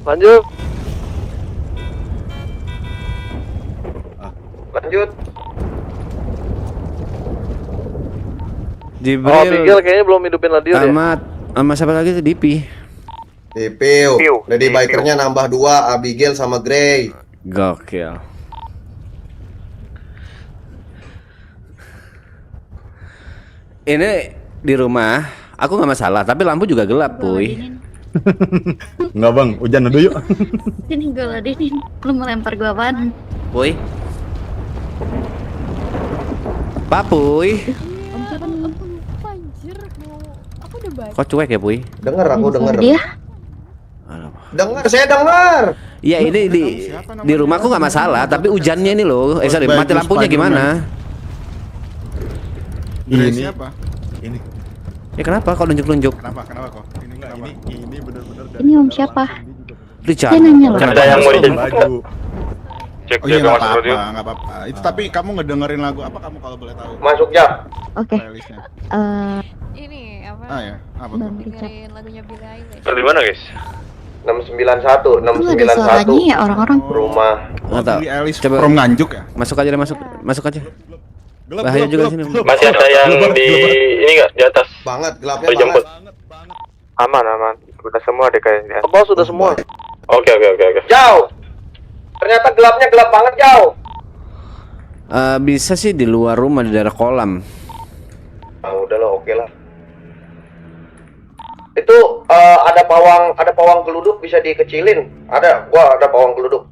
Lanjut. Lanjut. Oh, Miguel kayaknya belum hidupin radio deh. Sama siapa lagi tuh? Dipi. Piu. Lady Bikernya nambah 2, Abigail sama Grey. Gokil. Ini di rumah, aku nggak masalah, tapi lampu juga gelap, Puy. Enggak bang, hujan dulu yuk. Sini gue ladenin. Lu melempar gue apaan? Puy. Pak Puy. Kok cuek ya, Puy? Aku denger. Dia? Saya dengar. Iya, ini di rumahku nggak masalah, tapi hujannya ini loh. Sorry, mati lampunya gimana? Ini siapa? Ini. Ya kenapa kau nunjuk-nunjuk? Kenapa kok? Ini benar-benar. Ini om siapa? Richard. Dia nanya loh. Ada yang mau dijemput nggak? Cek oh iya nggak apa-apa. Itu tapi kamu ngedengerin lagu apa kamu kalau boleh tahu? Masuk ya. Oke. Playlistnya. Ini apa? Ya, apa tuh? Bang Richard. Dengerin lagunya Billie Eilish. Di mana, guys? 691. Itu ada suaranya ya orang-orang. Rumah. Nggak tahu. Billie Eilish Coba from Nganjuk ya? masuk aja deh, masuk aja. Gelap, Bahaya juga sini. Masih ada yang di ini nggak di atas? Banget, gelapnya Dijemput. banget. Aman. Udah semua deh kayaknya. Apa sudah semua? Oke. Jauh. Ternyata gelapnya gelap banget jauh. Bisa sih di luar rumah di daerah kolam. Udahlah, oke lah. Itu ada pawang geluduk bisa dikecilin. Gua ada pawang geluduk.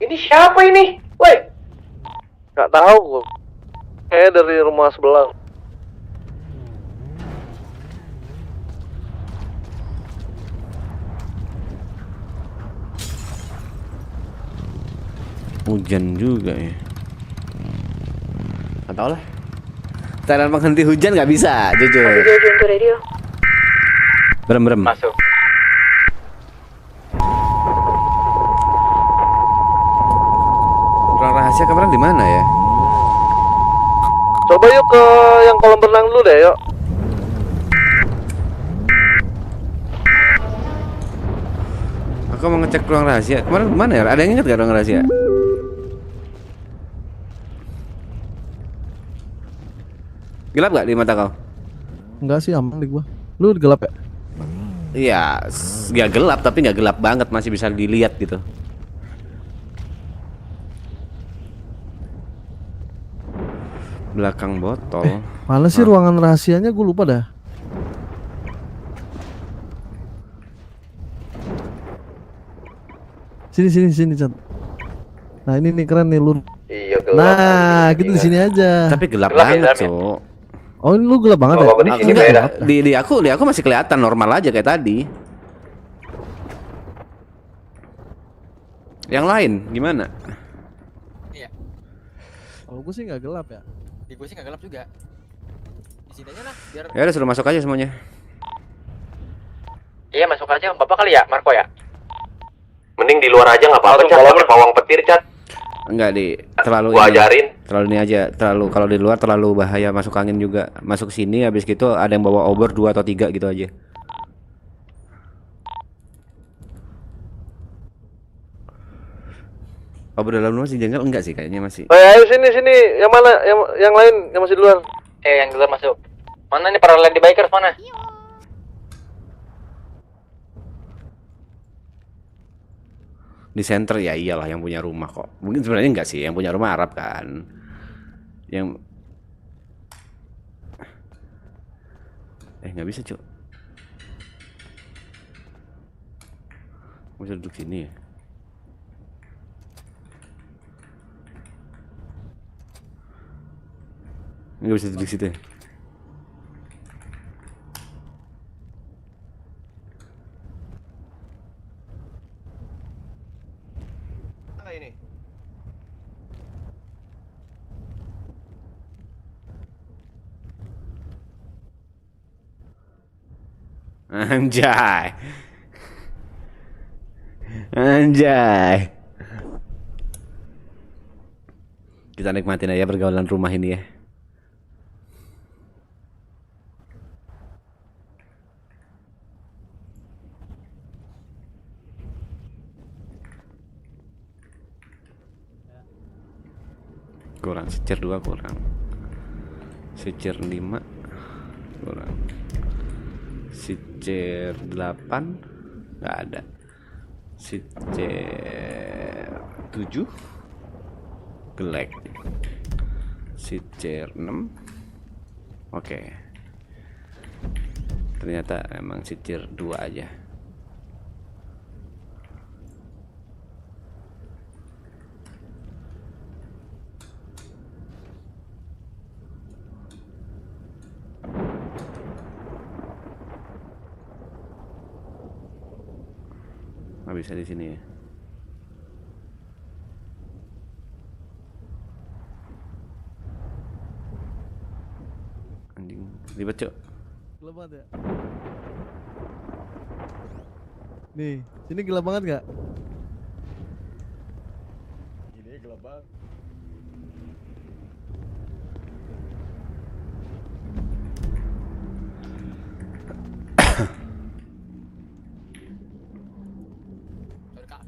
Ini siapa ini? Woi. Nggak tahu gua. Kayaknya dari rumah sebelah. Hujan juga ya. Nggak tahu lah. Cara menghenti hujan nggak bisa, jujur. Berem. Masuk. Ruang rahasia kemarin di mana ya? Coba yuk ke yang kolam renang dulu deh, yuk. Aku mau ngecek ruang rahasia. Kemarin mana ya? Ada yang ingat gak ruang rahasia? Gelap gak di mata kau? Enggak sih, aman di gua. Lu gelap ya? Iya, nggak gelap tapi nggak gelap banget, masih bisa dilihat gitu. Belakang botol. Mana sih ruangan rahasianya? Gue lupa dah. Sini, Chan. Nah ini nih keren nih lur. Iya, gelap. Nah, gitu di sini aja. Tapi gelap Gelap ya, banget, gelap ya? Cok. Oh ini lu gelap banget ya? Di sini Enggak, beda. di aku masih kelihatan normal aja kayak tadi. Yang lain gimana? Iya, Kalau gue sih nggak gelap ya. di gue sih nggak gelap juga. Di sini aja lah, biar. Ya udah suruh masuk aja semuanya. Iya masuk aja, bapak kali ya, Marco ya. Mending di luar aja nggak apa-apa, Cat. Pakai pawang petir, Cat. Enggak terlalu Gua ini. ajarin. Terlalu ini aja, kalau di luar terlalu bahaya, masuk angin juga. Masuk sini habis gitu ada yang bawa obor 2 atau 3 gitu aja. Obor dalam rumah sih jengkel enggak sih kayaknya masih. Oh ya, ayo sini. Yang mana? Yang lain yang masih di luar. Yang di luar masuk. Mana nih para Lady Bikers mana? Di center ya iyalah yang punya rumah kok. Mungkin sebenarnya enggak sih, yang punya rumah Arab kan. Yang nggak bisa, Cuk. Bisa duduk sini ya. Nggak bisa duduk situ ya. Ini. Anjay. Anjay. Kita nikmatin aja pergaulan rumah ini ya. Kurang, sicir 2 kurang. Sicir 5 kurang. Sicir 8 nggak ada. Sicir 7 gelek. Sicir 6 oke. Ternyata emang sicir 2 aja. Nggak bisa di sini ya. Anjing ribet cok. Gelap banget ya. Nih, sini gelap banget nggak? Ini gelap banget.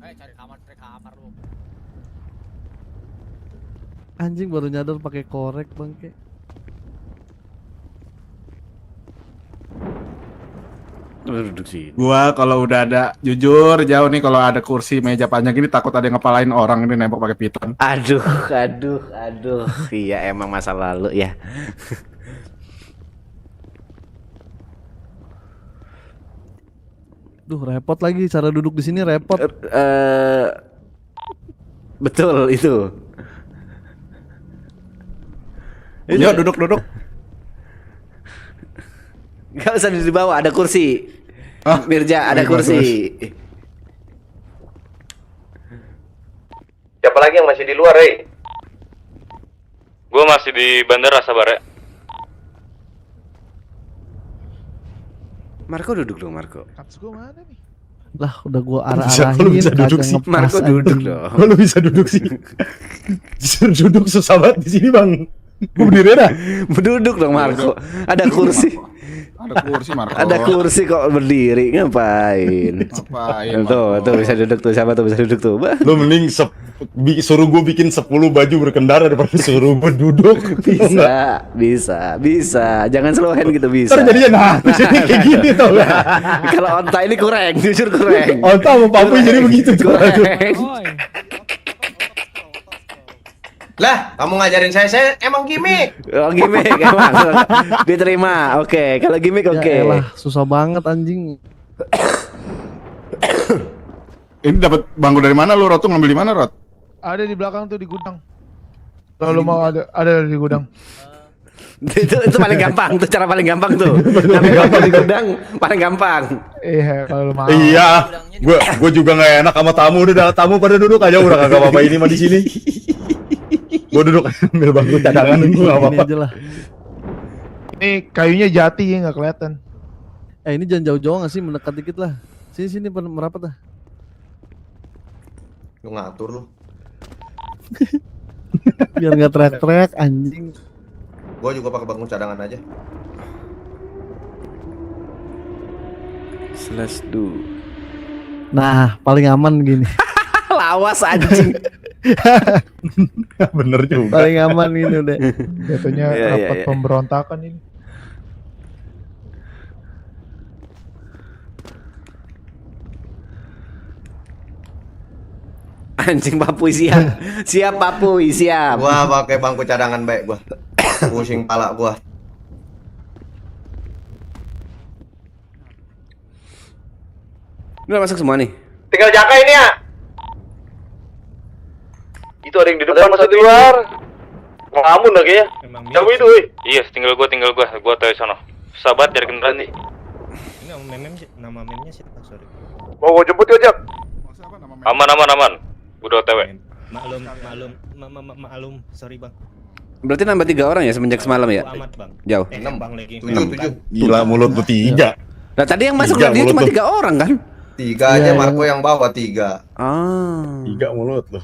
Cari kamar lu. Anjing baru nyadar pakai korek bangke. Duduk sini. Gua kalau udah ada jujur jauh nih kalau ada kursi meja panjang ini takut ada yang ngepalain orang ini nembok pakai piton. Aduh. Iya emang masa lalu ya. Duh, repot lagi cara duduk di sini repot. Betul itu. Yuk duduk. Gak usah di bawah, ada kursi. Ah, Mirja, ada bagus, kursi. Siapa lagi yang masih di luar, Rey? Gue masih di bandara, sabar ya. Marco duduk dong, Marco. Kats gua mana nih? Lah, udah gua Bisa, kalau arah-arahin. bisa duduk sih. Marco duduk dong. Kok lu bisa duduk sih? Duduk susah banget di sini, Bang. Gua berdiri dah. Duduk dong, Marco. Ada kursi. Ada kursi, Marco. Ada kursi kok berdiri, ngapain? Ngapain, Tuh, Marco? tuh bisa duduk tuh. Siapa tuh bisa duduk tuh? Bah. Lu mending suruh gue bikin 10 baju berkendara daripada suruh gue duduk. Bisa. Jangan slow hand gitu bisa. Ntar jadinya kayak gini tau gak? Kalau onta ini kurang, jujur kurang. Onta sama papuy jadi begitu tuh. Kurang. Lah, kamu ngajarin saya emang gimmick. Oh gimmick emang. Diterima. Oke, kalau gimmick oke. Ya elah, susah banget anjing. Ini dapat bangku dari mana lu, Rot? Tuh ngambil di mana, Rot? Ada di belakang tuh di gudang. Kalau lu mau ada di gudang. itu paling gampang, tuh cara paling gampang tuh. Ngambil bangku di gudang paling gampang. Iya, kalau lu mau. Iya, gue juga nggak enak sama tamu. Udah tamu pada duduk aja, udah kagak apa-apa ini mah di sini. Gue duduk ambil bangku cadangan itu nggak apa-apa. Ini aja lah. Ini kayunya jati ya nggak kelihatan. Ini jangan jauh-jauh nggak sih, mendekat dikit lah. Sini merapat dah. Lu ngatur lu. Biar nggak teriak-teriak anjing. Gua juga pakai bangku cadangan aja. /2. Nah, paling aman gini. Lawas anjing. Bener juga. Paling aman gini udah. Jatuhnya Iya, rapat iya. pemberontakan ini. Anjing Papuy siap. Siap Papuy, siap. Gua pakai bangku cadangan baik gua. Pusing pala gua. Udah masuk semua nih. Tinggal Jaka ini ya. Itu ada yang di depan masih di luar. Ngamun lagi ya. Jauh itu, Iya, tinggal gua. Gua tahu sono. Sahabat cari kendaraan nih. Ini nama memnya siapa? Sorry. Mau gua jemput ya, Jak. Siapa nama Aman. Udah OTW. Maklum. Sorry, Bang. Berarti nambah 3 orang ya semenjak semalam ya? Amat, Bang. Jauh. 6, Bang lagi. 7. Gila mulut lu 3. Nah tadi yang masuk Tiga dia mulut cuma tuh. 3 orang kan? 3 aja, Marco yang bawa 3. Ah. 3 mulut lu.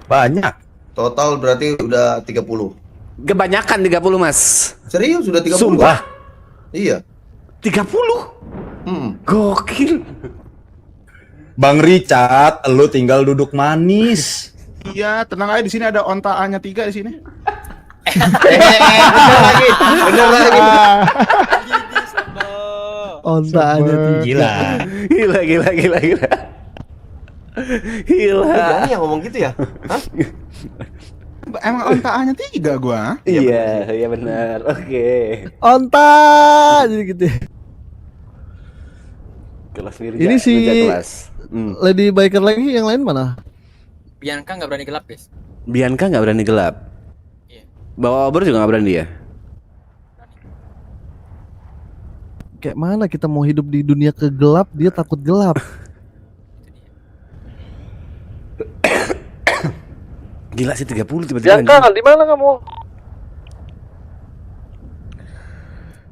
Banyak. Total berarti udah 30. Kebanyakan 30 mas. Serius sudah 30. Sumpah. Iya. 30. Gokil. Bang Richard, lu tinggal duduk manis. Iya, tenang aja di sini ada onta A-nya 3 di sini. Bener lagi. Ontaannya tinggi. Gila. Gila. Berani yang ngomong gitu ya? Hah? Emang onta A-nya 3 gua. Iya benar. Oke. Onta jadi gitu. Ya. Kelas Mirja. Ini si Mirja kelas. Lady Biker lagi, yang lain mana? Bianca nggak berani gelap, guys. Bianca nggak berani gelap. Iya. Bawa obor juga nggak berani ya. Kayak mana kita mau hidup di dunia kegelap, dia takut gelap. Gila sih 30 tiba-tiba. Bianca, di mana kamu?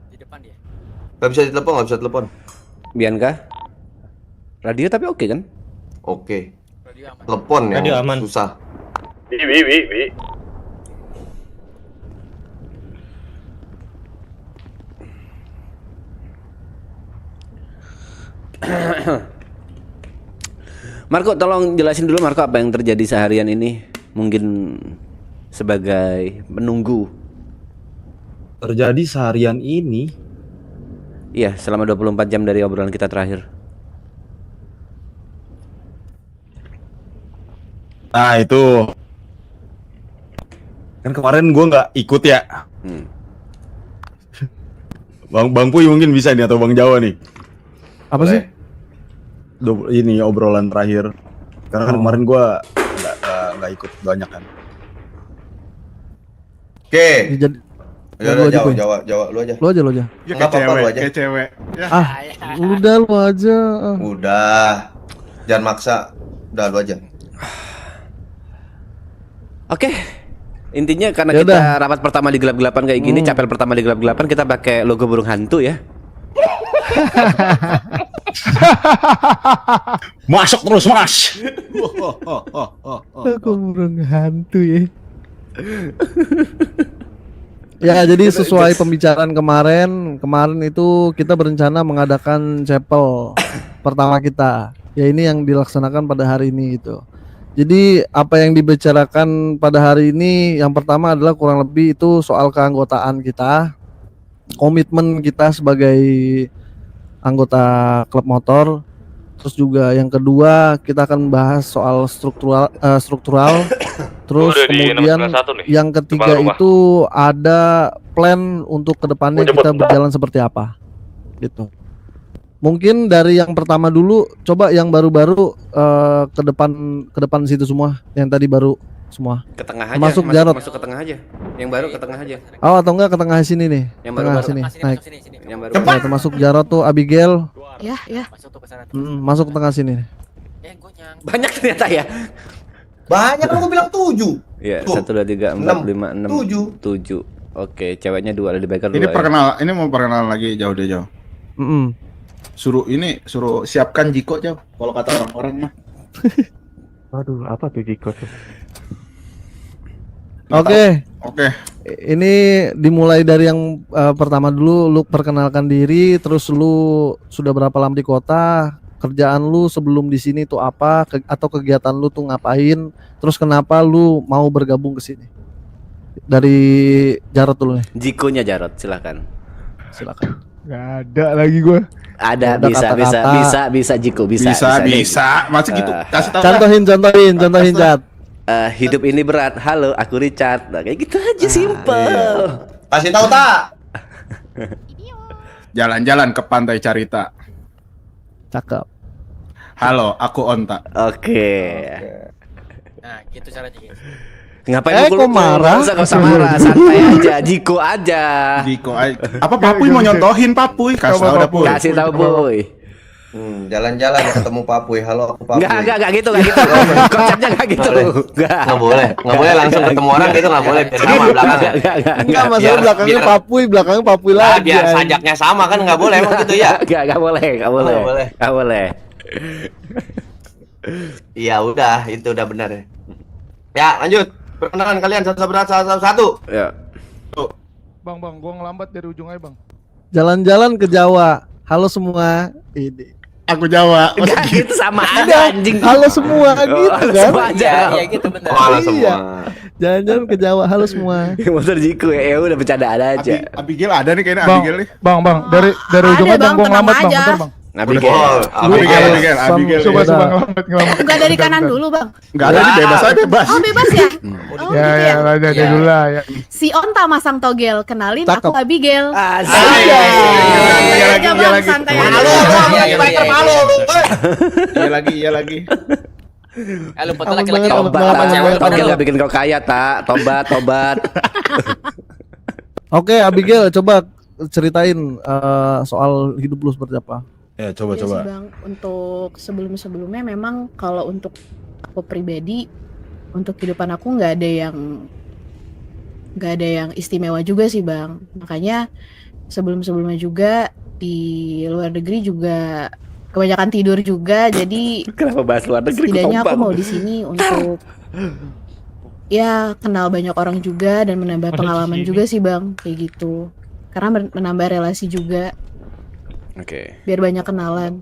Di depan dia. Gak bisa ditelepon. Bianca. Radio tapi oke kan? Oke. Radio aman. Telepon yang Radio aman. susah. Bi. Marco, tolong jelasin dulu Marco apa yang terjadi seharian ini. Mungkin sebagai penunggu. Terjadi seharian ini. Iya, selama 24 jam dari obrolan kita terakhir. Nah itu. Kan kemarin gua nggak ikut ya. Bang Puy mungkin bisa nih atau Bang Jawa nih. Apa sih? Ini obrolan terakhir. Karena kan kemarin gua nggak ikut banyak kan. Oke. Jadi Ya lu udah aja, Puy. Jawa lu aja. Lu aja. Ya Nggak apa-apa, lu aja. kayak cewek. Ya. Udah lu aja. Udah. Jangan maksa. Udah lu aja. Oke. Intinya karena Ya kita udah. rapat pertama di gelap-gelapan kayak gini, capel pertama di gelap-gelapan kita pakai logo burung hantu ya. Masuk terus mas. Aku burung hantu ya. Ya jadi sesuai pembicaraan kemarin itu kita berencana mengadakan chapel pertama kita. Ya ini yang dilaksanakan pada hari ini gitu. Jadi apa yang dibicarakan pada hari ini yang pertama adalah kurang lebih itu soal keanggotaan kita, komitmen kita sebagai anggota klub motor. Terus juga yang kedua kita akan bahas soal struktural. Terus Udah di kemudian 691 nih, yang ketiga depan rumah. itu ada plan untuk kedepannya kita berjalan seperti apa, gitu. Mungkin dari yang pertama dulu, coba yang baru-baru ke depan situ semua, yang tadi baru semua. Ke tengah aja. Masuk Jarot. Masuk ke tengah aja. Yang baru ke tengah aja. Oh atau enggak ke tengah sini nih? Yang Tengah baru-baru. sini. Sini, Naik. masuk sini. Yang baru. Nah, termasuk Jarot tuh, Abigail, Ya. Masuk tuh ke sana. masuk ke tengah sini. Gue nyang. Banyak ternyata ya. Banyak kan gua bilang 7. Iya, Tuh. 1 2 3 4 5 6 7. Oke, ceweknya 2, Lady Biker 2. Ini mau perkenalan lagi jauh deh jauh. Suruh siapkan Jiko jauh. Kalau kata orang-orang mah. Aduh, apa tuh Jiko tuh? Oke. Oke. Ini dimulai dari yang pertama dulu, lu perkenalkan diri, terus lu sudah berapa lama di kota, kerjaan lu sebelum di sini tuh apa, atau kegiatan lu tuh ngapain, terus kenapa lu mau bergabung ke sini. Dari Jarot dulu nih, Jikonya Jarot, silakan. silakan. Gak ada lagi gua. Ada, Ada kata-kata. bisa Jiko, bisa. Bisa. Masih gitu. Kasih tahu. Contohin Jat. Hidup ini berat. Halo, aku Richard. Nah, kayak gitu aja, simple. Kasih tahu tak? Jalan-jalan ke pantai Carita. Cakep. Halo, aku Onta. Oke. Nah, gitu caranya, guys. Ngapain kok marah? Nggak usah marah, santai aja, Jiko aja. Jiko apa Papuy mau nyontohin Papuy? Kasih tahu dah Puy. Kasih tahu, Boy. Jalan-jalan ketemu Papuy. Halo, aku Papuy. Enggak gitu. Konsepnya enggak gitu. Nggak boleh langsung ketemu orang gitu, nggak boleh. Biar sama belakangnya. Enggak, masalah biar- belakangnya Papuy Nah, lagi. biar sajaknya sama kan nggak boleh emang gitu ya? Enggak boleh. Enggak boleh. Iya udah, itu udah benar ya. Ya lanjut. Perkenalan kalian satu. Ya. Bang, gua ngelambat dari ujung aja, Bang. Jalan-jalan ke Jawa. Halo semua. Ini. Aku Jawa. Enggak gitu sama aja anjing. Halo semua gitu halo kan. semua aja. Iya gitu bener. Halo Iya. semua. Jangan-jangan ke Jawa, halo semua. Motor Jiku ya udah bercandaan aja. Abigail ada nih kayaknya Bang, Abigail nih. bang, dari ujungnya Bang, bang, gua tenang ngelambat bang, aja. bentar bang. Abigail. Abigail. Coba Udah. ngelambat. Enggak dari kanan dulu bang. Enggak ada nih, bebas aja bebas. Oh bebas ya? Oh Ya, gitu ya, ya. ada Iya. dulu lah ya. Si Onta masang togel, kenalin Cakep. aku Abigail. Asik. Santai Iya aja lagi, bang, lagi. santai Halo, aja. iya lagi. Lu foto Aman laki-laki banget, apa Tobat, aman cewek banget. pada Tobat lu. gak bikin kau kaya, tak? Tobat. Oke, Abigail, coba ceritain soal hidup lu seperti apa. Ya, Iya sih, coba. bang, untuk sebelum-sebelumnya memang kalau untuk aku pribadi, untuk kehidupan aku nggak ada yang istimewa juga sih bang. Makanya sebelum-sebelumnya juga di luar negeri juga kebanyakan tidur juga. Jadi Kenapa bahas luar negeri? setidaknya aku mau di sini untuk ya kenal banyak orang juga dan menambah pengalaman juga sih bang, kayak gitu. Karena menambah relasi juga, Oke. biar banyak kenalan.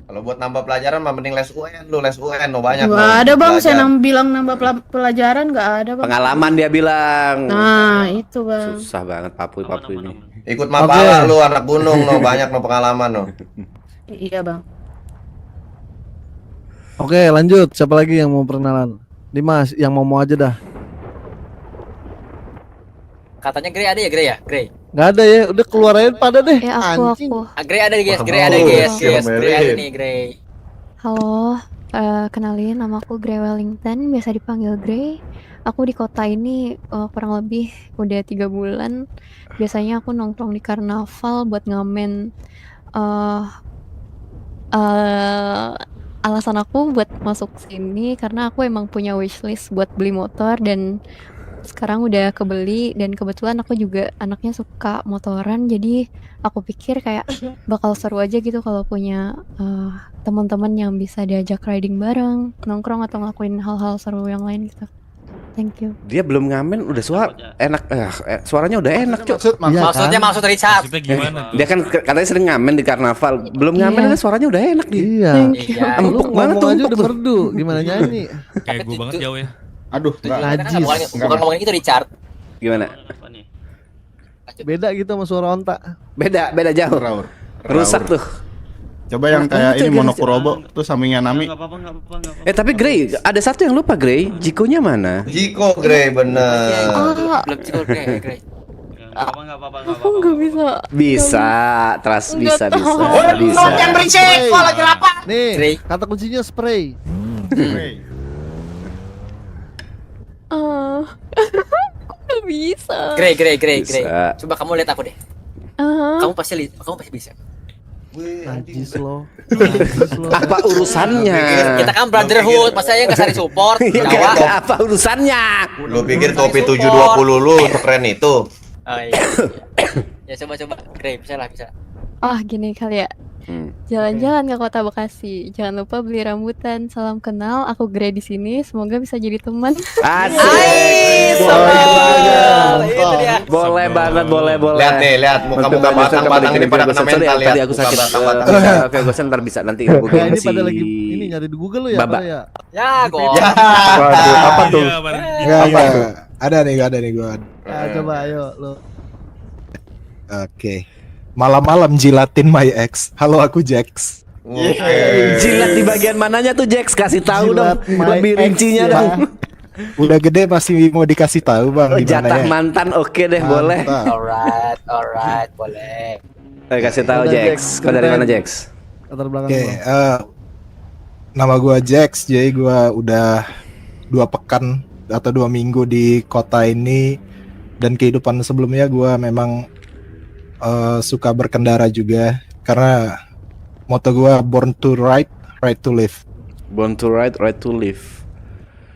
Kalau buat nambah pelajaran mah mending les UN lu, les UN lo banyak. Nggak ada bang, saya bilang nambah pelajaran nggak ada bang. Pengalaman dia bilang. Nah itu bang. Susah banget papu ini. Ikut Mapala lu anak gunung no, banyak no pengalaman no. Iya bang. Oke, lanjut. Siapa lagi yang mau perkenalan? Dimas, yang mau aja dah. Katanya Grey ada ya, Grey ya? Grey. Nggak ada ya, udah keluar aja pada deh. Ya aku. Ah, Grey ada guys, Grey ada guys. Grey ada nih, Grey. Halo, kenalin nama aku Grey Wellington, biasa dipanggil Grey. Aku di kota ini kurang lebih udah 3 bulan. Biasanya aku nongkrong di karnaval buat ngamen. Alasan aku buat masuk sini karena aku emang punya wishlist buat beli motor dan sekarang udah kebeli, dan kebetulan aku juga anaknya suka motoran, jadi aku pikir kayak bakal seru aja gitu kalau punya teman-teman yang bisa diajak riding bareng, nongkrong atau ngelakuin hal-hal seru yang lain gitu. Thank you. Dia belum ngamen udah enak, suaranya udah enak, Cuk. Iya, Maksudnya kan? maksud Richard. Dia kan katanya sering ngamen di karnaval. Belum ngamen Iya. aja suaranya udah enak dia. Iya. Iya. Lu Empuk banget ngomong tuh, aja empuk udah tuh. merdu. Gimana nyanyi? Kayak gue banget jauh ya. Aduh, enggak. Najis. Bukan ngomongin itu Richard. Gimana? Beda gitu sama suara onta. Beda jauh. Raur. Rusak tuh. Coba yang kayak Itu ini guys. Monokurobo tuh sampingnya Nami. Tapi Grey, ada satu yang lupa Grey. Jikonya mana? Jiko Grey bener. Belum cukup Grey. Aku nggak bisa. Bisa, terus bisa. Jangan berisik, kok lagi lapar. Nih, Spray. kata kuncinya spray. Grey. Aku nggak bisa. Grey. Bisa. Coba kamu lihat aku deh. Kamu pasti bisa. Najis lo. Apa urusannya? Kita kan brotherhood, masa ya nggak cari support? Ya, Jawa. apa urusannya? Lu pikir topi 720 lu keren itu? Oh, iya. Ya coba Grey, bisa. Gini kali ya. Jalan-jalan ke kota Bekasi. Jangan lupa beli rambutan. Salam kenal, aku Grey di sini. Semoga bisa jadi teman. Asik. Itu dia. Boleh banget. Lihat muka-muka batang-batang ini pada kena mental ya. Tadi aku sakit. Oke, gue ntar bisa nanti gue Nah, ini gengsi. pada lagi ini nyari di Google lo ya, Baba. pada ya. Ya, go. Waduh, apa tuh? Enggak. Ada nih gua. Nah, coba ayo lo. Oke. Malam-malam jilatin my ex. Halo, aku Jax. Jilat di bagian mananya tuh Jax? Kasih tahu dong. Jilat my Lebih ex rincinya ya. dong. Udah gede masih mau dikasih tahu, Bang, di mana Jatah ya? mantan oke deh, boleh. Alright, boleh. Kasih tahu Udah, Jax. Kau dari mana Jax? Latar belakang Oke, lo. nama gua Jax. Jadi gua udah 2 pekan atau 2 minggu di kota ini, dan kehidupan sebelumnya gua memang suka berkendara juga karena moto gua born to ride, ride to live. Born to ride, ride to live.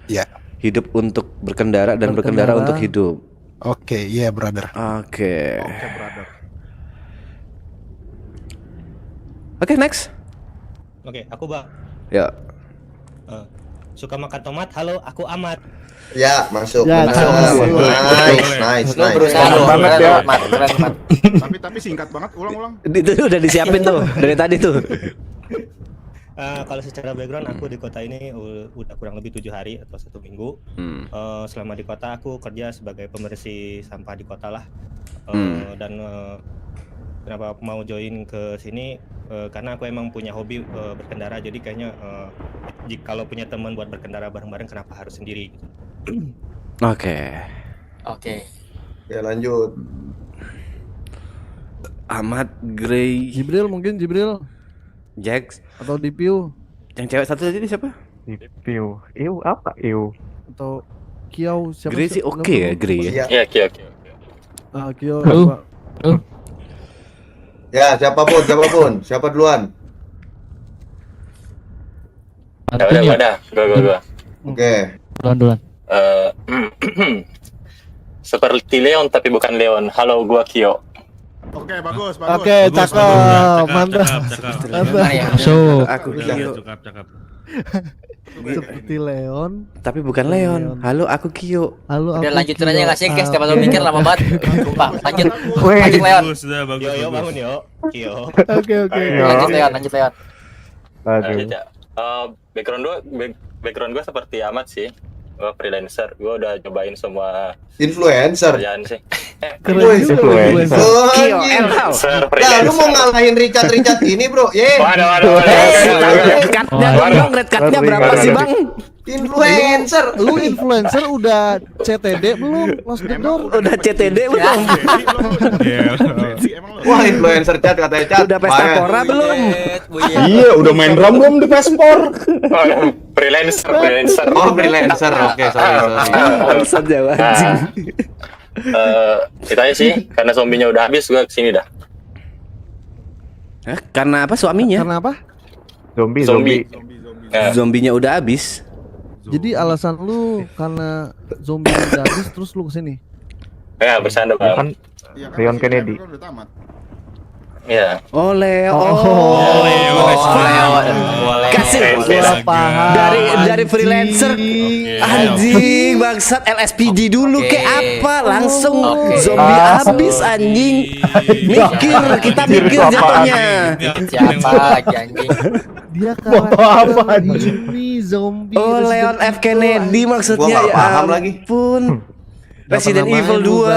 Ya. Hidup untuk berkendara dan berkendara untuk hidup. Oke, iya brother. Oke. Oke, brother. Oke, next. Oke, aku Bang. Ya. Suka makan tomat. Halo, aku Ahmad. Ya, masuk. Ya, Masuk. masuk. Nice. Lu berusaha Keren lu. banget Keren, ya. Mat. Tapi singkat banget, ulang-ulang. Itu udah disiapin tuh dari tadi tuh. Kalau secara background aku di kota ini udah kurang lebih 7 hari atau 1 minggu. Selama di kota aku kerja sebagai pembersih sampah di kota lah. Dan kenapa aku mau join ke sini karena aku emang punya hobi berkendara, jadi kayaknya kalau punya teman buat berkendara bareng-bareng kenapa harus sendiri gitu. Oke. Ya lanjut. Ahmad, Grey, Jibril mungkin Jibril Jax, atau Dipiu yang cewek satu tadi siapa? Dipiu. Iu apa Iu? atau Kiau siapa Grey sih oke ya, Grey ya. Iya, oke. Ah, Kiau. Ya, siapapun. Siapa duluan? Ya udah, gua. Oke. Duluan. Seperti Leon tapi bukan Leon. Halo, gua Kyo. Oke, bagus. Oke, cakep, mantap. So, aku Kyo. Cakep. Seperti Leon, Tapi bukan Leon. Halo, aku Kyo. halo. Udah aku lanjutin aja Kyo. nggak sih guys? Siapa tahu mikir lama banget. Lupa. Lanjut Leon. Yo bangun yo. Kyo. Oke. Lanjut Leon. Background gua seperti Ahmad sih. Gua freelancer. Gua udah cobain semua Influencer. kerjaan sih. Keren juga influencer. Kyo, Elhau. Nah, lu mau ngalahin Richard ini, Bro? Waduh. Red card-nya dong, red card-nya berapa sih, Bang? Influencer. Lu influencer udah CTD belum? Close the door. Udah CTD belum? Wah, influencer Chat katanya Chat. Udah pesta pora belum? Iya, udah main drum belum di Pespor? Freelancer. Oh, freelancer. Oke, sorry. Alasan Jawa anjing. Itu aja sih, karena zombinya udah habis gua kesini dah. Karena apa suaminya? Karena apa? Zombie. Zombinya udah habis. Jadi alasan lu karena zombie udah habis terus lu kesini? Ya, bercanda Bang. Leon Kennedy. Iya. Oh, Leo. Kasih dari freelancer. Anjing, bangsat LSPD dulu ke apa? Langsung zombie habis anjing. Kita mikir jatuhnya. Siapa lagi anjing? Dia karakter ini zombie. Oh, Leon F Kennedy maksudnya. Gua nggak Ya paham lagi. ampun. Resident Evil 2.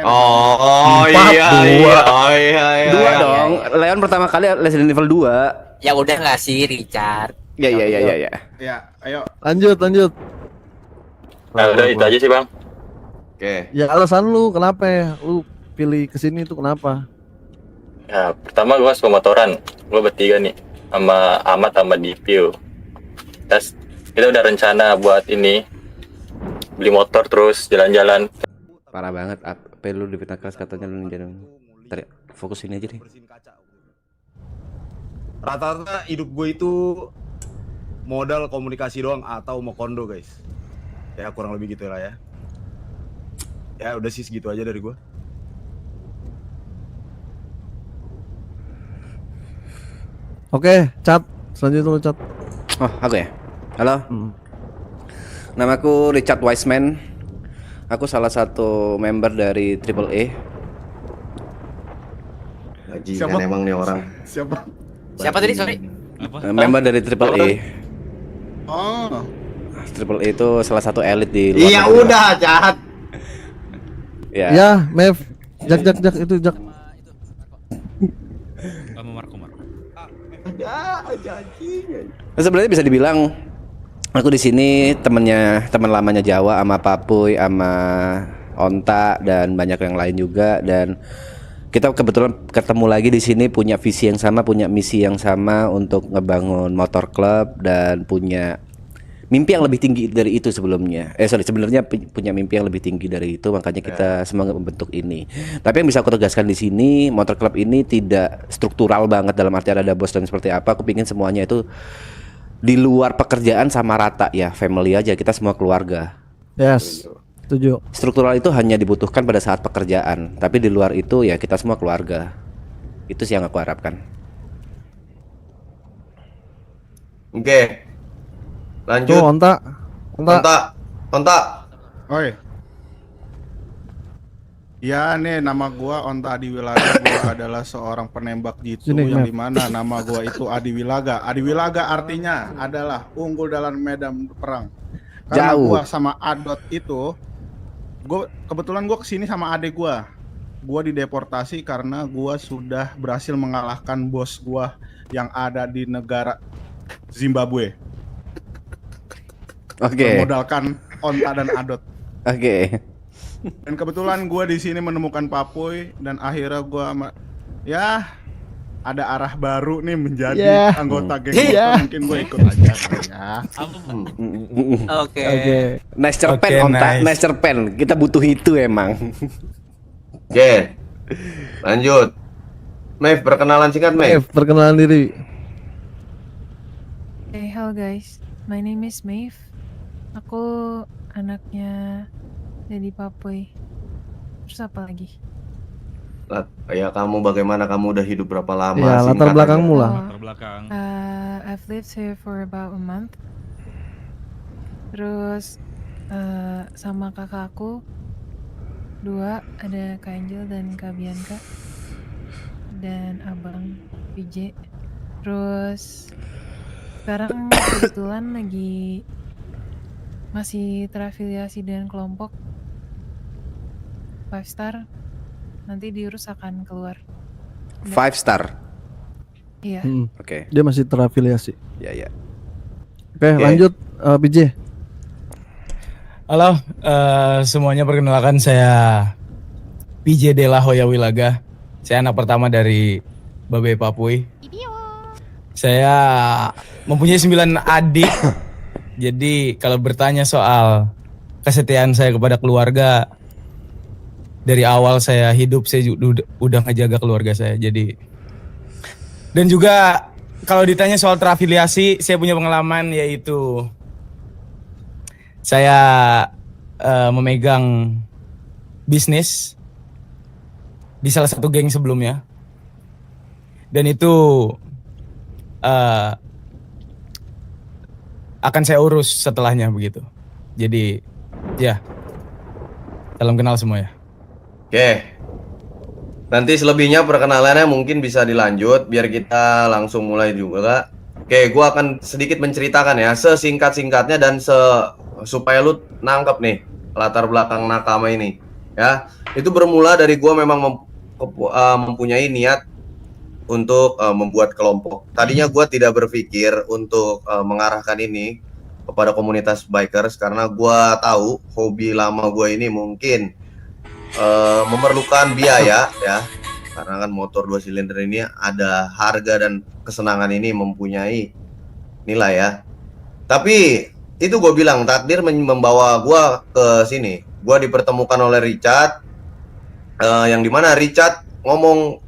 Oh iya. Dua dong. Leon pertama kali Resident Evil 2. Ya udah nggak sih Richard? Ya. Ya, ayo. Lanjut. Nah, udah itu aja sih, Bang. Oke. Ya alasan lu kenapa lu pilih kesini itu kenapa? Ya, pertama gua suka motoran. Gua bertiga nih sama Ahmad sama Dipiu. Terus kita udah rencana buat ini beli motor terus jalan-jalan. Parah banget. Apa lu di fitnah keras katanya lu jalan. Ntar ya, fokus ini aja deh. Rata-rata hidup gue itu modal komunikasi doang atau mau kondo, guys. Ya kurang lebih gitu lah ya. Ya udah sih segitu aja dari gue. Oke, Chat. Selanjutnya lu Chat. Oh, aku ya. Halo. Namaku Richard Wiseman. Aku salah satu member dari AAA. Bajingan emang nih orang. Siapa tadi? Sorry. Member dari AAA. Oh. AAA itu salah satu elit di luar. Iya negeri. udah, Chat. Ya, Mev. Jak itu Jak. Nah, sebenarnya bisa dibilang aku di sini teman lamanya Jawa sama Papuy sama Onta dan banyak yang lain juga, dan kita kebetulan ketemu lagi di sini punya visi yang sama, punya misi yang sama untuk ngebangun motor club dan punya mimpi yang lebih tinggi dari itu sebelumnya. Sebenarnya punya mimpi yang lebih tinggi dari itu, makanya kita semua membentuk ini. Tapi yang bisa aku tegaskan di sini, motor club ini tidak struktural banget dalam arti ada bos dan seperti apa. Aku pingin semuanya itu di luar pekerjaan sama rata ya, family aja, kita semua keluarga. Yes. Setuju. Struktural itu hanya dibutuhkan pada saat pekerjaan, tapi di luar itu ya kita semua keluarga. Itu sih yang aku harapkan. Oke. Lanjut. Tuh, Onta. Onta. Oi. Ya nih, nama gua Onta Adi Wilaga. Gua adalah seorang penembak jitu Sini, yang Map. dimana nama gua itu Adi Wilaga. Adi Wilaga artinya adalah unggul dalam medan perang. Karena Jauh. gua sama Adot itu, kebetulan gua kesini sama adik gua. Gua dideportasi karena gua sudah berhasil mengalahkan bos gua yang ada di negara Zimbabwe. Oke. Bermodalkan Onta dan Adot. Oke. Dan kebetulan gue di sini menemukan Papuy dan akhirnya gue ya ada arah baru nih menjadi anggota geng motor. Mungkin gue ikut aja ya. Oke. Nice cerpen Oke, Onta, nice. nice cerpen. Kita butuh itu emang. Oke. Lanjut. Maeve, perkenalan singkat Maeve. Perkenalan diri. Hey, hello guys. My name is Maeve. Aku anaknya Dedi Papuy. Terus apa lagi? Ya kamu bagaimana? Kamu udah hidup berapa lama? Ya, latar Singkat belakangmu aja. lah. I've lived here for about a month. Terus sama kakakku 2, ada Kak Angel dan Kak Bianca. Dan abang PJ. Terus sekarang kebetulan lagi masih terafiliasi dengan kelompok 5 Star. Nanti diurus akan keluar. 5 Star. Iya. Oke. Dia masih terafiliasi. Ya. Oke, lanjut PJ. Halo, semuanya, perkenalkan saya PJ Della Hoya Wilaga. Saya anak pertama dari Babe Papuy. Saya mempunyai 9 adik. Jadi kalau bertanya soal kesetiaan saya kepada keluarga, dari awal saya hidup saya udah ngejaga keluarga saya. Jadi, dan juga kalau ditanya soal terafiliasi, saya punya pengalaman, yaitu saya memegang bisnis di salah satu geng sebelumnya, dan itu akan saya urus setelahnya begitu. Jadi ya, salam kenal semua ya. Oke. Nanti selebihnya perkenalannya mungkin bisa dilanjut biar kita langsung mulai juga. Oke, gua akan sedikit menceritakan ya, sesingkat-singkatnya dan supaya lu nangkep nih latar belakang nakama ini. Ya, itu bermula dari gua memang mempunyai niat untuk membuat kelompok. Tadinya gua tidak berpikir untuk mengarahkan ini kepada komunitas bikers karena gua tahu hobi lama gua ini mungkin memerlukan biaya ya, karena kan motor 2 silinder ini ada harga dan kesenangan ini mempunyai nilai ya. Tapi itu gue bilang takdir membawa gue ke sini. Gue dipertemukan oleh Richard, yang dimana Richard ngomong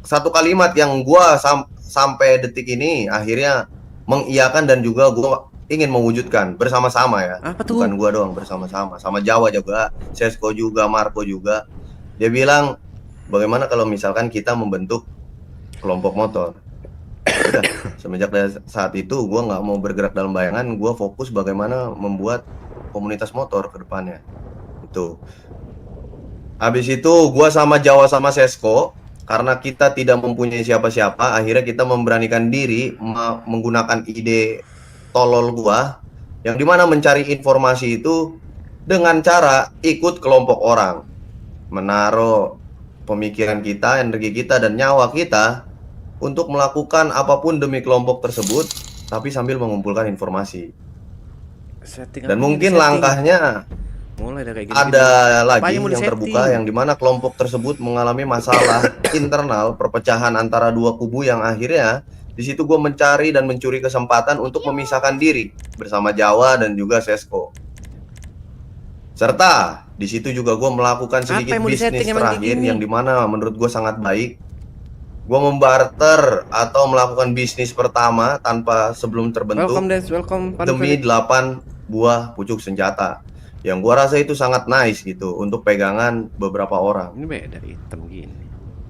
satu kalimat yang gue sampai detik ini akhirnya mengiyakan dan juga gue ingin mewujudkan bersama-sama ya. Bukan gua doang, bersama-sama. Sama Jawa juga, Sesko juga, Marco juga. Dia bilang, bagaimana kalau misalkan kita membentuk kelompok motor. Udah, semenjak dari saat itu gua nggak mau bergerak dalam bayangan, gua fokus bagaimana membuat komunitas motor ke depannya. Itu. Habis itu gua sama Jawa sama Sesko, karena kita tidak mempunyai siapa-siapa, akhirnya kita memberanikan diri menggunakan ide tolol gua yang dimana mencari informasi itu dengan cara ikut kelompok orang, menaruh pemikiran kita, energi kita dan nyawa kita untuk melakukan apapun demi kelompok tersebut, tapi sambil mengumpulkan informasi. Dan mungkin langkahnya mulai dari kayak ada lagi yang terbuka yang dimana kelompok tersebut mengalami masalah internal, perpecahan antara dua kubu yang akhirnya di situ gue mencari dan mencuri kesempatan untuk memisahkan diri bersama Jawa dan juga Sesko. Serta di situ juga gue melakukan sedikit bisnis terakhir yang dimana menurut gue sangat baik. Gue membarter atau melakukan bisnis pertama tanpa sebelum terbentuk demi 8 buah pucuk senjata. Yang gue rasa itu sangat nice gitu untuk pegangan beberapa orang. Ini beda hitam gini.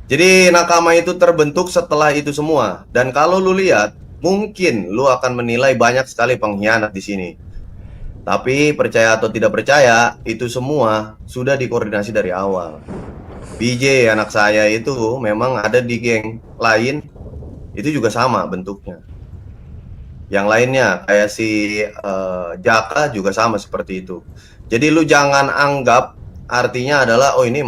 Jadi nakama itu terbentuk setelah itu semua. Dan kalau lu lihat, mungkin lu akan menilai banyak sekali pengkhianat di sini. Tapi percaya atau tidak percaya, itu semua sudah dikoordinasi dari awal. BJ anak saya itu memang ada di geng lain, itu juga sama bentuknya. Yang lainnya kayak si Jaka juga sama seperti itu. Jadi lu jangan anggap artinya adalah oh ini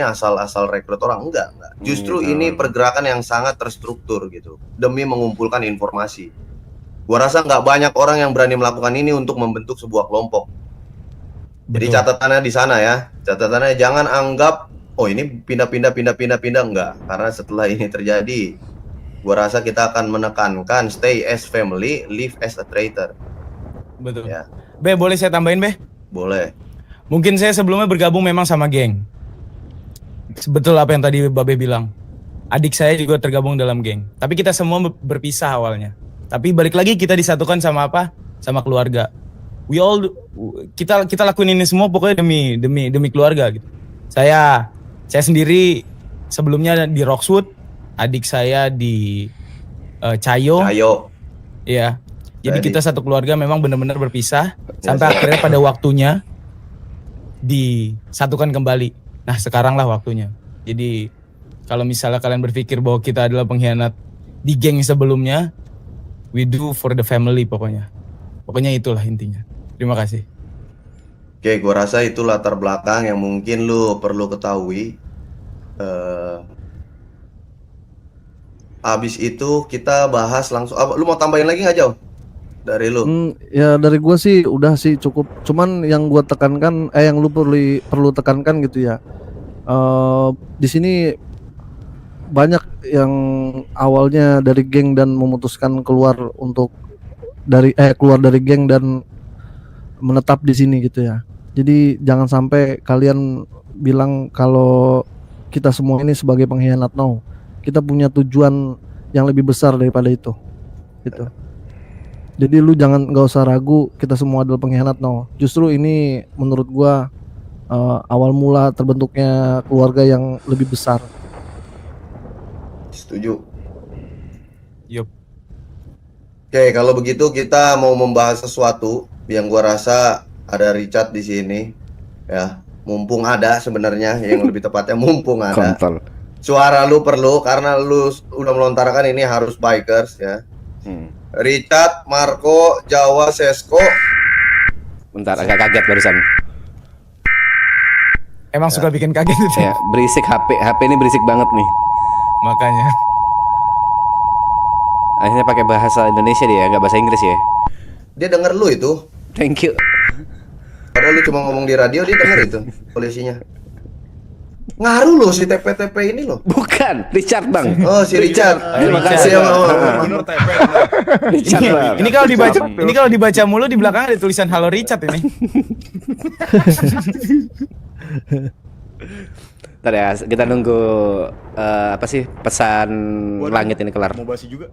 asal-asal rekrut orang, enggak. Justru ini pergerakan yang sangat terstruktur gitu demi mengumpulkan informasi. Gua rasa nggak banyak orang yang berani melakukan ini untuk membentuk sebuah kelompok. Jadi catatannya di sana ya. Catatannya jangan anggap oh ini pindah enggak. Karena setelah ini terjadi, gua rasa kita akan menekankan stay as family, live as a traitor. Betul. Ya. Be, boleh saya tambahin, Be? Boleh. Mungkin saya sebelumnya bergabung memang sama geng. Betul apa yang tadi Babe bilang. Adik saya juga tergabung dalam geng. Tapi kita semua berpisah awalnya. Tapi balik lagi kita disatukan sama apa? Sama keluarga. Kita lakuin ini semua pokoknya demi keluarga gitu. Saya sendiri sebelumnya di Roxwood, adik saya di Cayo. Iya. Jadi kita satu keluarga memang benar-benar berpisah sampai akhirnya pada waktunya disatukan kembali. Nah, sekarang lah waktunya. Jadi kalau misalnya kalian berpikir bahwa kita adalah pengkhianat di geng sebelumnya, we do for the family pokoknya. Pokoknya itulah intinya. Terima kasih. Oke, gua rasa itu latar belakang yang mungkin lu perlu ketahui. Abis itu kita bahas langsung. Lu mau tambahin lagi nggak, Jauh? Dari lu? Ya dari gua sih udah sih cukup. Cuman yang gua tekankan, yang lu perlu tekankan gitu ya. Di sini banyak yang awalnya dari geng dan memutuskan keluar dari geng dan menetap di sini gitu ya. Jadi jangan sampai kalian bilang kalau kita semua ini sebagai pengkhianat. No, kita punya tujuan yang lebih besar daripada itu. Gitu. Jadi lu nggak usah ragu kita semua adalah pengkhianat. No, justru ini menurut gua awal mula terbentuknya keluarga yang lebih besar. Setuju. Yup. Oke, kalau begitu kita mau membahas sesuatu yang gua rasa ada Richard di sini, ya. Mumpung ada sebenarnya, yang lebih tepatnya mumpung ada. Kontol. Suara lu perlu karena lu udah melontarkan ini harus bikers ya. Richard, Marco, Jawa, Sesko. Bentar, agak kaget barusan. Emang suka bikin kaget itu. Ya, berisik HP ini berisik banget nih. Makanya. Akhirnya pakai bahasa Indonesia dia, nggak bahasa Inggris ya. Dia denger lu itu. Thank you. Padahal lu cuma ngomong di radio, dia denger itu polisinya. Ngaruh loh si TP-TP ini loh. Bukan, Richard Bang. Oh, si Richard. Terima kasih. Richard Bang. Ini kalau dibaca mulu di belakang ada tulisan Halo Richard ini. Ntar ya, kita nunggu apa sih pesan langit ini kelar. Mau basi juga?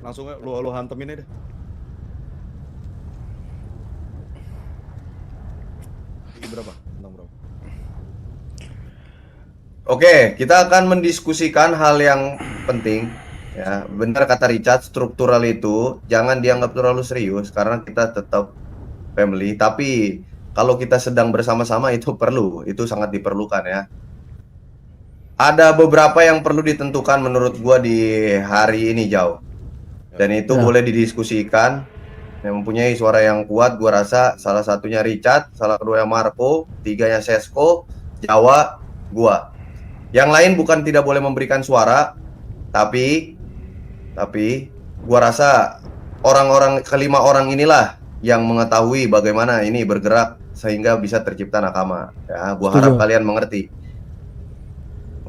Langsung lu hantemin aja deh. Ini berapa? Tentang berapa? Oke, kita akan mendiskusikan hal yang penting. Ya, benar kata Richard, struktural itu jangan dianggap terlalu serius karena kita tetap family. Tapi kalau kita sedang bersama-sama itu itu sangat diperlukan ya. Ada beberapa yang perlu ditentukan menurut gua di hari ini Jauh. Dan itu boleh didiskusikan. Yang mempunyai suara yang kuat, gua rasa salah satunya Richard, salah kedua Marco, tiganya Sesko, Jawa, gua. Yang lain bukan tidak boleh memberikan suara, tapi gua rasa kelima orang inilah yang mengetahui bagaimana ini bergerak sehingga bisa tercipta nakama. Ya, gua harap kalian mengerti.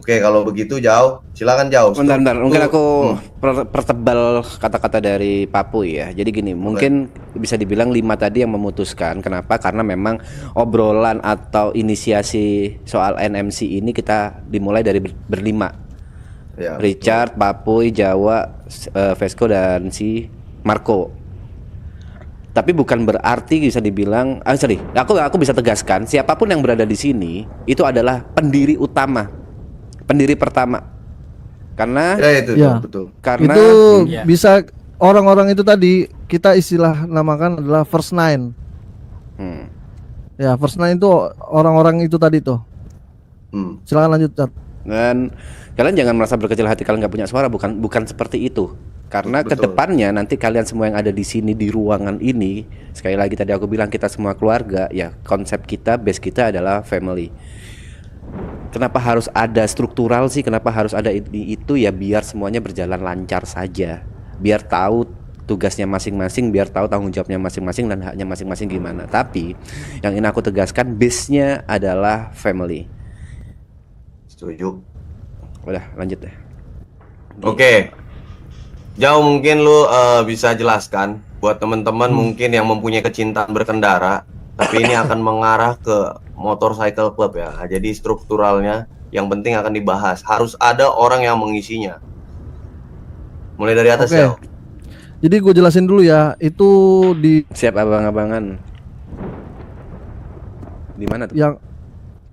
Oke, kalau begitu Jauh, silakan Jauh. Bentar, mungkin aku pertebal kata-kata dari Papu ya. Jadi gini, mungkin bisa dibilang 5 tadi yang memutuskan. Kenapa? Karena memang obrolan atau inisiasi soal NMC ini kita dimulai dari berlima. Ya, Richard, Papu, Jawa, Vesco dan si Marco. Tapi bukan berarti bisa dibilang, aku bisa tegaskan siapapun yang berada di sini itu adalah pendiri utama. Pendiri pertama, karena betul. Karena itu bisa orang-orang itu tadi kita istilah namakan adalah first nine. Ya, first nine itu orang-orang itu tadi tuh. Silakan lanjut, Cat. Dan kalian jangan merasa berkecil hati kalian nggak punya suara, bukan seperti itu. Karena kedepannya nanti kalian semua yang ada di sini di ruangan ini, sekali lagi tadi aku bilang kita semua keluarga, ya konsep kita, base kita adalah family. Kenapa harus ada struktural sih? Kenapa harus ada itu? Ya biar semuanya berjalan lancar saja. Biar tahu tugasnya masing-masing, biar tahu tanggung jawabnya masing-masing dan haknya masing-masing gimana. Tapi yang ingin aku tegaskan, base-nya adalah family. Setuju. Udah lanjut deh. Oke. Jauh mungkin lu bisa jelaskan buat teman-teman mungkin yang mempunyai kecintaan berkendara, tapi ini akan mengarah ke motorcycle club ya. Jadi strukturalnya yang penting akan dibahas. Harus ada orang yang mengisinya. Mulai dari atas ya. Jadi gue jelasin dulu ya. Itu di siap abang-abangan. Di mana tuh? Yang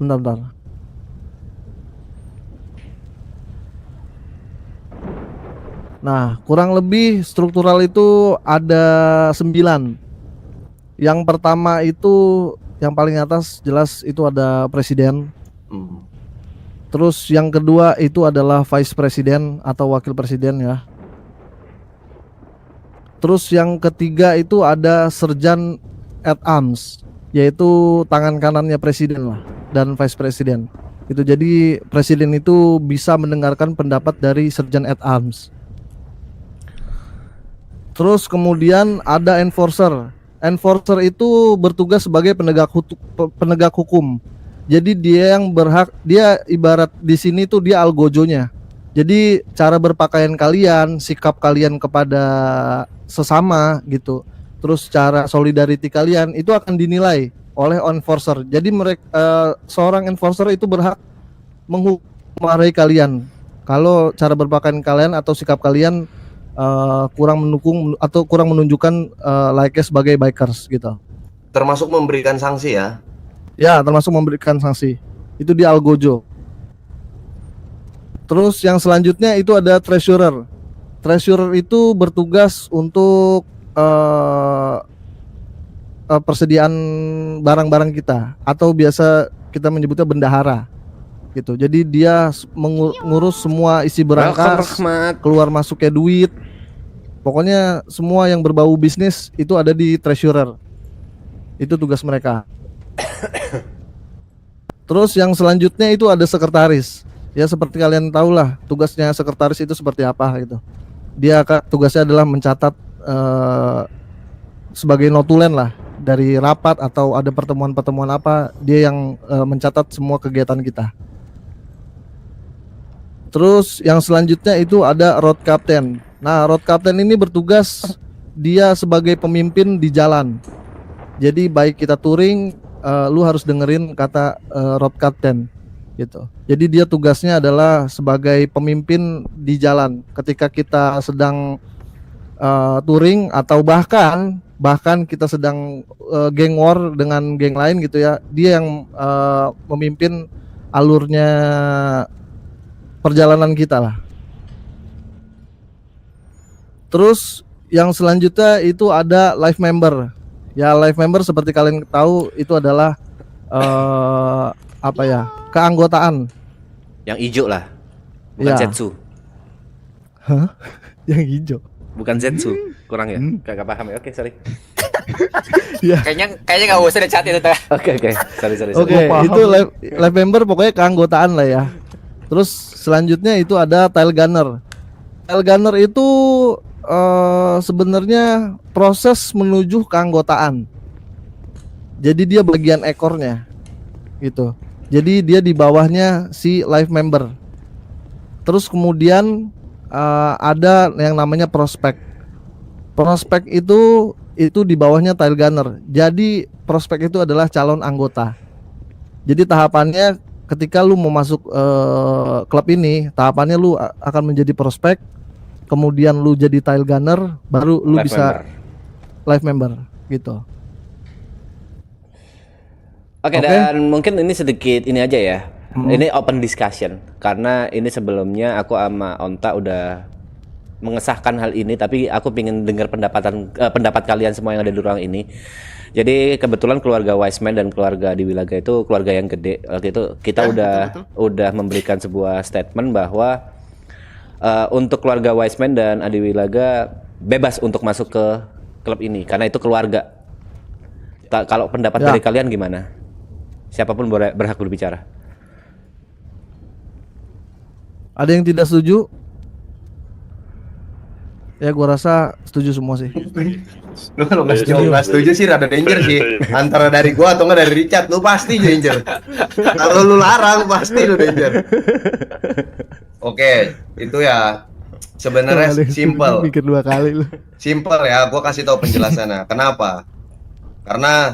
bentar. Nah, kurang lebih struktural itu ada 9. Yang pertama itu yang paling atas jelas itu ada presiden. Terus yang kedua itu adalah vice presiden atau wakil presiden ya. Terus yang ketiga itu ada sergeant at arms, yaitu tangan kanannya presiden lah dan vice presiden. Itu jadi presiden itu bisa mendengarkan pendapat dari sergeant at arms. Terus kemudian ada enforcer. Enforcer itu bertugas sebagai penegak hukum. Jadi dia yang berhak, dia ibarat di sini tuh dia algojonya. Jadi cara berpakaian kalian, sikap kalian kepada sesama gitu. Terus cara solidarity kalian itu akan dinilai oleh enforcer. Jadi mereka seorang enforcer itu berhak menghukum kalian kalau cara berpakaian kalian atau sikap kalian kurang mendukung atau kurang menunjukkan like-nya sebagai bikers gitu. Termasuk memberikan sanksi ya? Ya, termasuk memberikan sanksi. Itu di Algojo. Terus yang selanjutnya itu ada treasurer. Treasurer itu bertugas untuk persediaan barang-barang kita atau biasa kita menyebutnya bendahara. Gitu. Jadi dia mengurus semua isi berangkas, keluar masuknya duit. Pokoknya semua yang berbau bisnis itu ada di treasurer. Itu tugas mereka. Terus yang selanjutnya itu ada sekretaris. Ya seperti kalian tahu lah, tugasnya sekretaris itu seperti apa gitu. Dia tugasnya adalah mencatat sebagai notulen lah dari rapat atau ada pertemuan-pertemuan apa, dia yang mencatat semua kegiatan kita. Terus yang selanjutnya itu ada road captain. Nah, road captain ini bertugas dia sebagai pemimpin di jalan. Jadi baik kita touring, lu harus dengerin kata road captain gitu. Jadi dia tugasnya adalah sebagai pemimpin di jalan. Ketika kita sedang touring atau bahkan kita sedang geng war dengan geng lain gitu ya, dia yang memimpin alurnya perjalanan kita lah. Terus yang selanjutnya itu ada life member. Ya life member seperti kalian tahu itu adalah apa ya, keanggotaan. Yang hijau lah, bukan Ya. Zetsu. Hah? Yang hijau? Bukan Zetsu, kurang ya? Kagak paham ya? Oke, sorry. Ya. Kayaknya nggak usah dicat itu tuh. Oke, sorry. Oke, itu life member pokoknya keanggotaan lah ya. Terus selanjutnya itu ada tail gunner. Tail gunner itu sebenarnya proses menuju keanggotaan. Jadi dia bagian ekornya gitu. Jadi dia di bawahnya si life member. Terus kemudian ada yang namanya prospek. Prospek itu di bawahnya tail gunner. Jadi prospek itu adalah calon anggota. Jadi tahapannya ketika lu mau masuk klub ini, tahapannya lu akan menjadi prospek, kemudian lu jadi tail gunner, baru lu Life bisa live member gitu. Oke, dan mungkin ini sedikit ini aja ya. Ini open discussion karena ini sebelumnya aku sama Onta udah mengesahkan hal ini, tapi aku pengen dengar pendapat kalian semua yang ada di ruang ini. Jadi kebetulan keluarga Wiseman dan keluarga di Wilaga itu keluarga yang gede. Waktu itu kita udah memberikan sebuah statement bahwa untuk keluarga Wiseman dan Adi Wilaga bebas untuk masuk ke klub ini karena itu keluarga. Kalau pendapat dari kalian gimana? Siapapun berhak berbicara. Ada yang tidak setuju? Ya gua rasa setuju semua sih. Lu kalau nggak setuju sih rada danger sih. Antara dari gua atau nggak dari Richard, lu pasti danger. Kalau lu larang pasti lu danger. Oke, itu ya sebenarnya simple. Mikir 2 kali lu. Simple ya, gua kasih tahu penjelasannya. Kenapa? Karena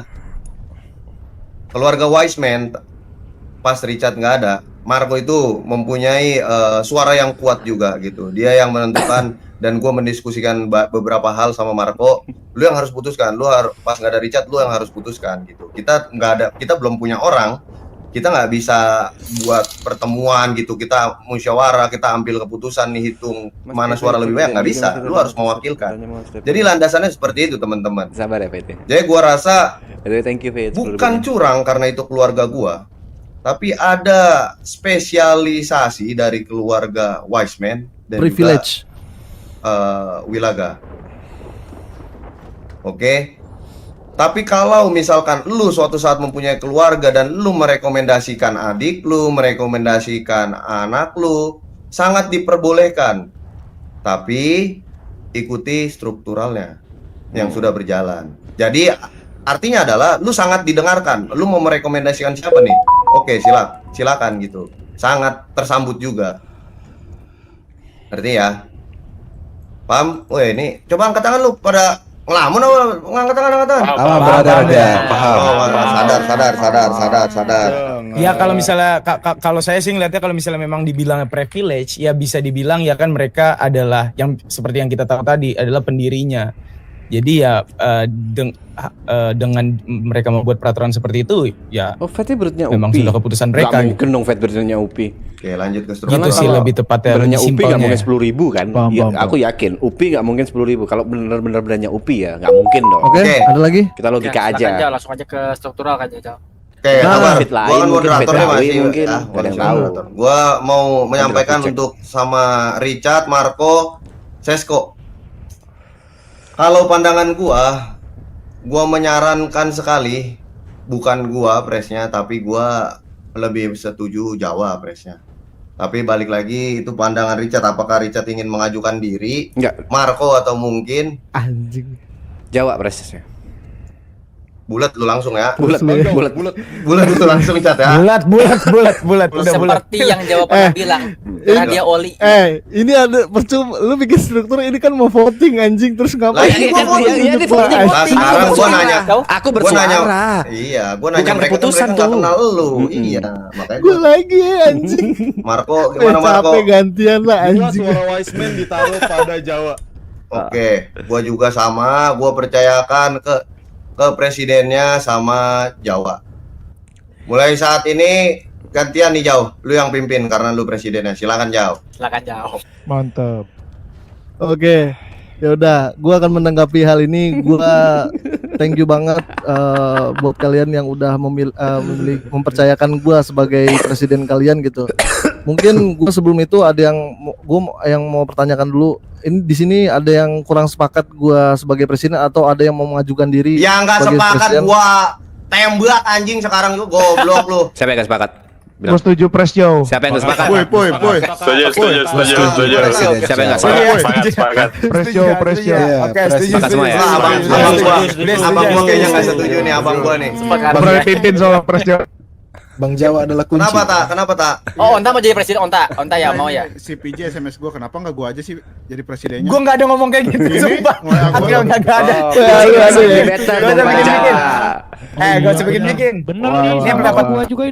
keluarga Wiseman pas Richard nggak ada, Marco itu mempunyai suara yang kuat juga gitu. Dia yang menentukan dan gue mendiskusikan beberapa hal sama Marco. Lu yang harus putuskan. Lu harus pas nggak ada Richard, lu yang harus putuskan gitu. Kita nggak ada, kita belum punya orang. Kita nggak bisa buat pertemuan gitu. Kita musyawarah, kita ambil keputusan nih, hitung mana suara lebih banyak, nggak bisa. Lu harus mewakilkan. Jadi landasannya seperti itu teman-teman. Sabar ya Fit. Jadi gue rasa Thank you, Fit, bukan curang karena itu keluarga gua, tapi ada spesialisasi dari keluarga Wiseman dan privilege juga, Wilaga. Oke. Tapi kalau misalkan lu suatu saat mempunyai keluarga dan lu merekomendasikan adik lu, merekomendasikan anak lu, sangat diperbolehkan. Tapi ikuti strukturalnya yang sudah berjalan. Jadi artinya adalah lu sangat didengarkan. Lu mau merekomendasikan siapa nih? Oke, silakan gitu. Sangat tersambut juga. Ngerti ya? Paham? Weh, ini coba angkat tangan lu pada ngelamun apa? Angkat tangan. Paham. Sadar. Ya kalau misalnya kalau saya sih ngeliatnya kalau misalnya memang dibilang privilege, ya bisa dibilang ya kan mereka adalah yang seperti yang kita tahu tadi adalah pendirinya. Jadi ya dengan mereka membuat peraturan seperti itu ya. Oh, Fatnya berarti memang UPI. sudah keputusan mereka. Gak mungkin dong Fat berarti UPI. Oke, lanjut ke struktur. Gitu sih lebih tepatnya. Berarti UPI gak mungkin simpelnya. 10.000 kan? Ya, aku yakin UPI gak mungkin 10.000. Kalau benar-benar beranya UPI ya gak mungkin dong. Oke, ada lagi? Kita logika aja. Langsung aja ke struktural kan ya, Oke, sabar. Fit lain, Gua kan mungkin moderatornya Fit masih mungkin. Gak ada yang tahu. Gua mau menyampaikan untuk sama Richard, Marco, Sesko. Kalau pandangan gua menyarankan sekali, bukan gua presnya, tapi gua lebih setuju Jawa presnya. Tapi balik lagi itu pandangan Richard, apakah Richard ingin mengajukan diri? Enggak. Marco atau mungkin anjing. Jawa presnya. Bulat lu langsung ya. Bulat itu langsung Cat ya. Bulat. Seperti yang jawabannya bilang. Karena dia oli. Ini ada percuma. Lu bikin struktur ini kan mau voting anjing terus ngapain? Sekarang gua nanya. Aku bersuara. Iya, gua nanya Bukan mereka keputusan nggak tuh. kenal lu. Iya, makanya Gue lagi anjing. Marco gimana Marco? Capek gantian lah anjing. Suara Wiseman ditaruh pada Jawa. Oke, gua juga sama. Gua percayakan ke presidennya sama Jawa. Mulai saat ini gantian nih Jauh, lu yang pimpin karena lu presidennya. Silakan Jauh. Mantap. Oke, ya udah, gua akan menanggapi hal ini. Gua thank you banget buat kalian yang udah mempercayakan gua sebagai presiden kalian gitu. Mungkin gua sebelum itu ada yang mau pertanyakan dulu. Ini di sini ada yang kurang sepakat gua sebagai presiden atau ada yang mau mengajukan diri? Yang nggak sepakat gua tembak anjing sekarang lu goblok lu. Siapa yang nggak sepakat? Gue setuju Presjo. Siapa yang nggak sepakat? Poy. Setuju. Siapa yang nggak sepakat? Sepakat. Presjo. Oke, setuju semua ya. Abang gua kayaknya nggak setuju nih abang gua nih. Pernah dipimpin soal Presjo. Bang Jawa adalah kunci. Kenapa tak? Oh, Onta mau jadi presiden, Onta ya mau ya. Si PJ SMS gua, kenapa nggak gua aja sih jadi presidennya? Gue nggak ada ngomong kayak gitu, sumpah. Aku nggak ada. Gue Gue bikin. Bener nih. Ini pendapat gua juga